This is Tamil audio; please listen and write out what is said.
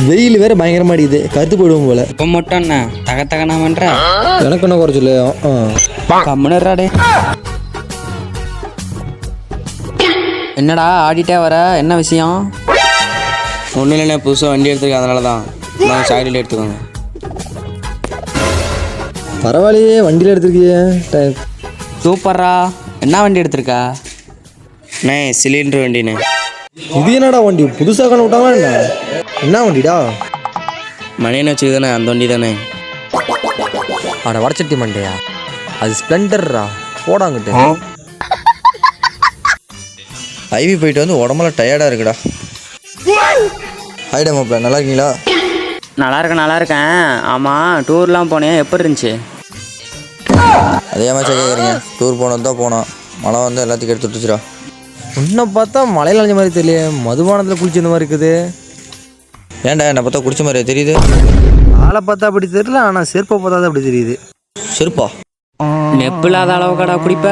வெயில் வேற பயங்கரமா அடிக்குது, கருத்து போயிடுவோம் போல. இப்போ மட்டும் என்ன தக தகனா பண்ற? எனக்கு என்ன குறைச்சல. கம்முனராடே. என்னடா ஆடிட்டே வர, என்ன விஷயம்? ஒன்றும் இல்லைண்ணே, புதுசாக வண்டி எடுத்துருக்கேன், அதனால தான் நாங்கள் சாக்லேட் எடுத்துக்கோங்க. பரவாயில்லையே, வண்டியில் எடுத்துருக்கியே. சூப்பர்ரா. என்ன வண்டி எடுத்திருக்கா? அண்ணே சிலிண்டர் வண்டிண்ணே. இது என்னடா வண்டி, புதுசாக கண்ணு விட்டாங்களா என்ன? என்ன வண்டிடா? மணியனை வச்சுக்கு தானே, அந்த வண்டி தானே. அட வடச்சட்டி மண்டையா, அது ஸ்ப்ளெண்டர்ரா, போடாங்கிட்டு. ஐவி போயிட்டு வந்து உடம்புல டயர்டாக இருக்குடா. ஹைடா மாப்பிள்ள, நல்லா இருக்கீங்களா? நல்லா இருக்கேன். ஆமாம், டூர்லாம் போனேன், எப்படி இருந்துச்சு? அதே மாதிரி கேட்குறீங்க. டூர் போனது தான் போனோம், மழை வந்து எல்லாத்துக்கும் எடுத்து விட்டுச்சுடா. உன்னை பார்த்தா மலையில் அலைஞ்ச மாதிரி தெரியல, மதுபானத்தில் குளிச்ச மாதிரி இருக்குது. ஏன்டா என்னை பார்த்தா குடிச்ச மாதிரியா தெரியுது? ஆளை பார்த்தா அப்படி தெரியல, ஆனால் செருப்பை பார்த்தா தான் அப்படி தெரியுது. செருப்பா? நெப்பு இல்லாத அளவுக்கடா குடிப்ப?